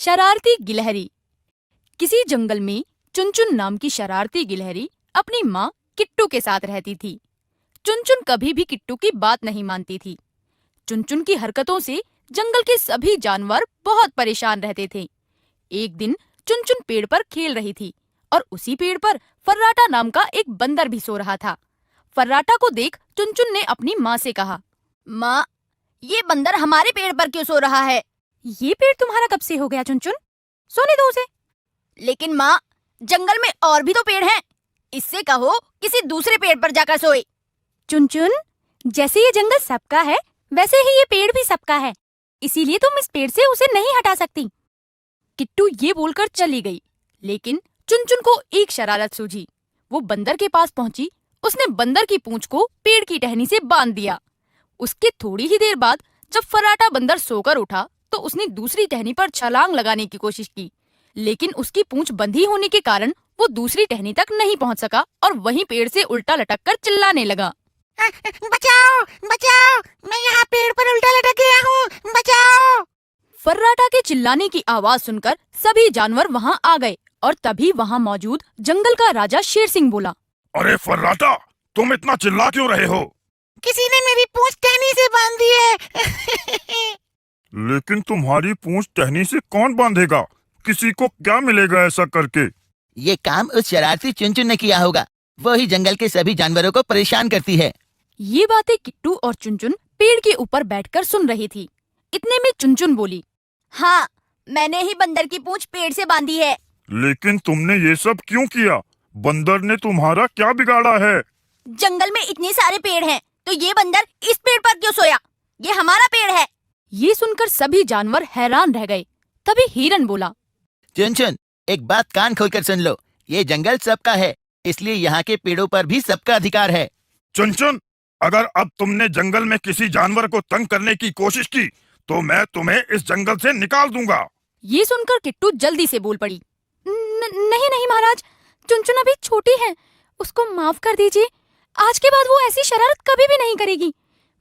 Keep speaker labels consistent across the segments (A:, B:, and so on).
A: शरारती गिलहरी। किसी जंगल में चुनचुन नाम की शरारती गिलहरी अपनी माँ किट्टू के साथ रहती थी। चुनचुन कभी भी किट्टू की बात नहीं मानती थी। चुनचुन की हरकतों से जंगल के सभी जानवर बहुत परेशान रहते थे। एक दिन चुनचुन पेड़ पर खेल रही थी और उसी पेड़ पर फर्राटा नाम का एक बंदर भी सो रहा था। फर्राटा को देख चुनचुन ने अपनी माँ से कहा, माँ, ये बंदर हमारे पेड़ पर क्यों सो रहा है? ये पेड़ तुम्हारा कब से हो गया चुनचुन? सोने दो उसे। लेकिन माँ, जंगल में और भी तो पेड़ हैं। इससे कहो किसी दूसरे पेड़ पर जाकर सोए। चुनचुन, जैसे ये जंगल सबका है वैसे ही ये पेड़ भी सबका है, इसीलिए तुम इस पेड़ से उसे नहीं हटा सकती। किट्टू ये बोलकर चली गई, लेकिन चुनचुन को एक शरारत सूझी। वो बंदर के पास पहुंची। उसने बंदर की पूंछ को पेड़ की टहनी से बांध दिया। उसके थोड़ी ही देर बाद जब फर्राटा बंदर सोकर उठा तो उसने दूसरी टहनी पर छलांग लगाने की कोशिश की, लेकिन उसकी पूंछ बंधी होने के कारण वो दूसरी टहनी तक नहीं पहुंच सका और वहीं पेड़ से उल्टा लटक कर चिल्लाने लगा,
B: बचाओ बचाओ, मैं यहाँ पेड़ पर उल्टा लटक गया हूँ, बचाओ।
A: फर्राटा के चिल्लाने की आवाज सुनकर सभी जानवर वहाँ आ गए और तभी वहाँ मौजूद जंगल का राजा शेर सिंह बोला,
C: अरे फर्राटा, तुम इतना चिल्ला क्यों रहे हो?
B: किसी ने मेरी पूंछ टहनी से बांध दी है।
C: लेकिन तुम्हारी पूंछ टहनी से कौन बांधेगा? किसी को क्या मिलेगा ऐसा करके?
B: ये काम उस शरारती चुनचुन ने किया होगा। वो ही जंगल के सभी जानवरों को परेशान करती है।
A: ये बातें किट्टू और चुनचुन पेड़ के ऊपर बैठकर सुन रही थी। इतने में चुनचुन बोली, हाँ, मैंने ही बंदर की पूंछ पेड़ से बांधी है।
C: लेकिन तुमने ये सब क्यों किया? बंदर ने तुम्हारा क्या बिगाड़ा है?
A: जंगल में इतने सारे पेड़ हैं, तो ये बंदर इस पेड़ पर क्यों सोया? ये हमारा पेड़ है। ये सुनकर सभी जानवर हैरान रह गए। तभी हिरन बोला,
B: चुनचुन, एक बात कान खोलकर सुन लो। ये जंगल सबका है, इसलिए यहाँ के पेड़ों पर भी सबका अधिकार है।
C: चुनचुन, अगर अब तुमने जंगल में किसी जानवर को तंग करने की कोशिश की तो मैं तुम्हें इस जंगल से निकाल दूंगा।
A: ये सुनकर किट्टू जल्दी से बोल पड़ी, नहीं नहीं महाराज, चुनचुन अभी छोटी है, उसको माफ कर दीजिए। आज के बाद वो ऐसी शरारत कभी भी नहीं करेगी।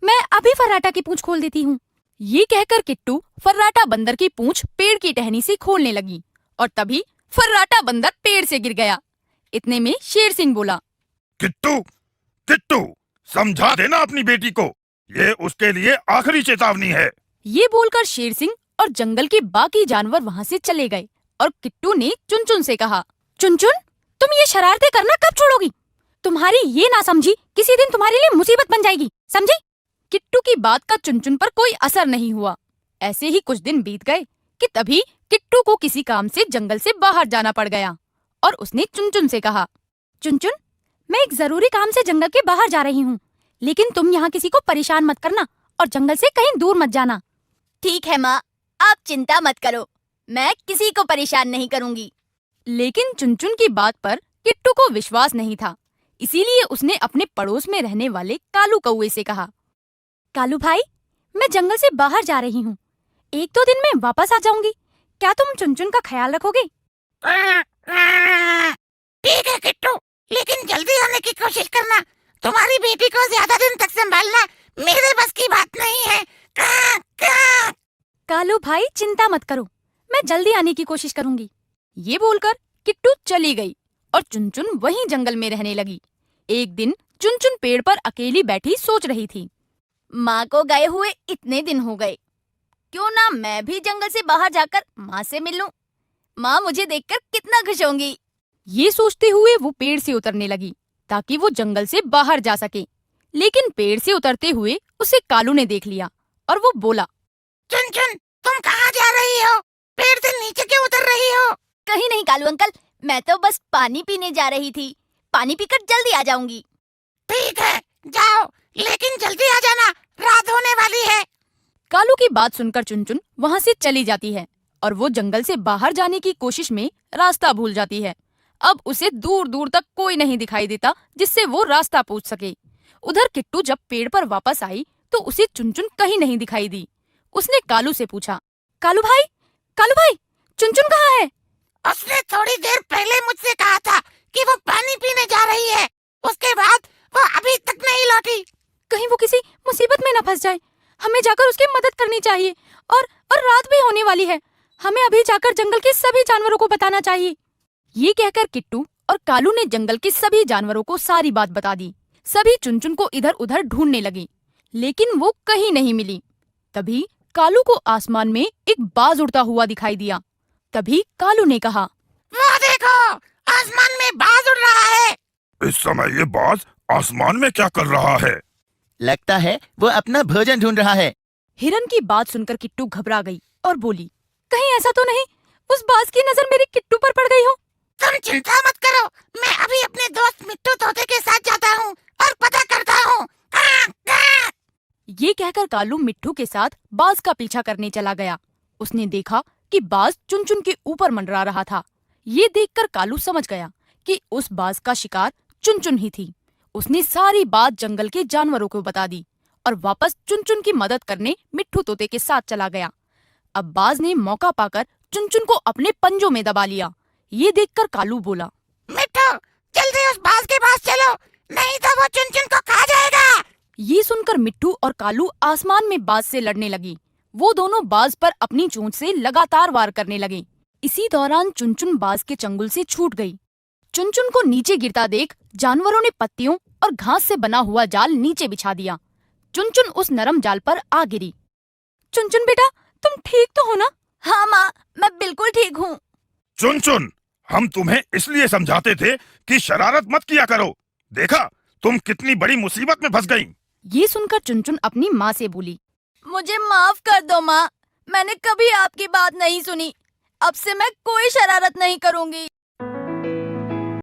A: मैं अभी फर्राटा की पूंछ खोल देती हूँ। ये कहकर किट्टू फर्राटा बंदर की पूंछ पेड़ की टहनी से खोलने लगी और तभी फर्राटा बंदर पेड़ से गिर गया। इतने में शेर सिंह बोला,
C: किट्टू, किट्टू, समझा देना अपनी बेटी को, ये उसके लिए आखिरी चेतावनी है।
A: ये बोलकर शेर सिंह और जंगल के बाकी जानवर वहाँ से चले गए और किट्टू ने चुनचुन से कहा, चुनचुन, तुम ये शरारतें करना कब छोड़ोगी? तुम्हारी ये ना समझी किसी दिन तुम्हारे लिए मुसीबत बन जाएगी, समझी? किट्टू की बात का चुनचुन पर कोई असर नहीं हुआ। ऐसे ही कुछ दिन बीत गए कि तभी किट्टू को किसी काम से जंगल से बाहर जाना पड़ गया और उसने चुनचुन से कहा, चुनचुन, मैं एक जरूरी काम से जंगल के बाहर जा रही हूँ, लेकिन तुम यहाँ किसी को परेशान मत करना और जंगल से कहीं दूर मत जाना। ठीक है माँ, आप चिंता मत करो, मैं किसी को परेशान नहीं करूँगी। लेकिन चुनचुन की बात पर किट्टू को विश्वास नहीं था, इसीलिए उसने अपने पड़ोस में रहने वाले कालू कौवे से कहा, कालू भाई, मैं जंगल से बाहर जा रही हूँ, 1-2 दिन में वापस आ जाऊंगी। क्या तुम चुनचुन का ख्याल रखोगे?
B: ठीक है किट्टू, लेकिन जल्दी आने की कोशिश करना। तुम्हारी बेटी को ज्यादा दिन तक संभालना मेरे बस की बात नहीं है।
A: कालू भाई, चिंता मत करो, मैं जल्दी आने की कोशिश करूंगी। ये बोलकर किट्टू चली गई और चुनचुन वहीं जंगल में रहने लगी। एक दिन चुनचुन पेड़ पर अकेली बैठी सोच रही थी, माँ को गए हुए इतने दिन हो गए, क्यों ना मैं भी जंगल से बाहर जाकर माँ से मिल लूं। माँ मुझे देखकर कितना खुश होंगी। ये सोचते हुए वो पेड़ से उतरने लगी ताकि वो जंगल से बाहर जा सके। लेकिन पेड़ से उतरते हुए उसे कालू ने देख लिया और वो बोला,
B: चुनचुन, तुम कहाँ जा रही हो? पेड़ से नीचे क्यों उतर रही हो?
A: कहीं नहीं कालू अंकल, मैं तो बस पानी पीने जा रही थी, पानी पीकर जल्दी आ जाऊंगी।
B: ठीक है, जाओ, लेकिन जल्दी आ जाना, रात होने वाली है।
A: कालू की बात सुनकर चुनचुन वहाँ से चली जाती है और वो जंगल से बाहर जाने की कोशिश में रास्ता भूल जाती है। अब उसे दूर दूर तक कोई नहीं दिखाई देता जिससे वो रास्ता पूछ सके। उधर किट्टू जब पेड़ पर वापस आई तो उसे चुनचुन कहीं नहीं दिखाई दी। उसने कालू से पूछा, कालू भाई, चुनचुन कहाँ है?
B: उसने थोड़ी देर पहले मुझसे कहा था कि वो पानी पीने जा रही है। उसके बाद वो अभी तक नहीं लौटी।
A: कहीं वो किसी मुसीबत में न फंस जाए। हमें जाकर उसकी मदद करनी चाहिए और रात भी होने वाली है। हमें अभी जाकर जंगल के सभी जानवरों को बताना चाहिए। ये कहकर किट्टू और कालू ने जंगल के सभी जानवरों को सारी बात बता दी। सभी चुनचुन को इधर उधर ढूंढने लगे, लेकिन वो कहीं नहीं मिली। तभी कालू को आसमान में एक बाज उड़ता हुआ दिखाई दिया। तभी कालू ने कहा,
B: वो देखो, आसमान में बाज उड़ रहा है।
C: इस समय ये बाज आसमान में क्या कर रहा है?
D: लगता है वो अपना भोजन ढूंढ रहा है।
A: हिरन की बात सुनकर किट्टू घबरा गई और बोली, कहीं ऐसा तो नहीं उस बाज की नजर मेरे किट्टू पर पड़ गई हो।
B: तुम चिंता मत करो, मैं अभी अपने दोस्त मिट्टू तोते के साथ जाता हूँ और पता करता हूँ।
A: ये कहकर कालू मिट्टू के साथ बाज का पीछा करने चला गया। उसने देखा कि बाज चुनचुन के ऊपर मंडरा रहा था। ये देखकर कालू समझ गया कि उस बाज का शिकार चुनचुन ही थी। उसने सारी बात जंगल के जानवरों को बता दी और वापस चुनचुन की मदद करने मिट्टू तोते के साथ चला गया। अब बाज ने मौका पाकर चुनचुन को अपने पंजों में दबा लिया। ये देखकर कालू बोला,
B: मिट्टू, जल्दी उस बाज के पास चलो, नहीं तो वो चुनचुन को खा जाएगा।
A: ये सुनकर मिट्टू और कालू आसमान में बाज से लड़ने लगी। वो दोनों बाज पर अपनी चोंच से लगातार वार करने लगे। इसी दौरान चुनचुन बाज के चंगुल से छूट गई। चुनचुन को नीचे गिरता देख जानवरों ने पत्तियों और घास से बना हुआ जाल नीचे बिछा दिया। चुनचुन उस नरम जाल पर आ गिरी। चुनचुन बेटा, तुम ठीक तो हो ना? हाँ माँ, मैं बिल्कुल ठीक हूँ।
C: चुनचुन, हम तुम्हें इसलिए समझाते थे कि शरारत मत किया करो। देखा, तुम कितनी बड़ी मुसीबत में फंस गई।
A: ये सुनकर चुनचुन अपनी माँ से बोली, मुझे माफ कर दो माँ, मैंने कभी आपकी बात नहीं सुनी। अब से मैं कोई शरारत नहीं करूँगी।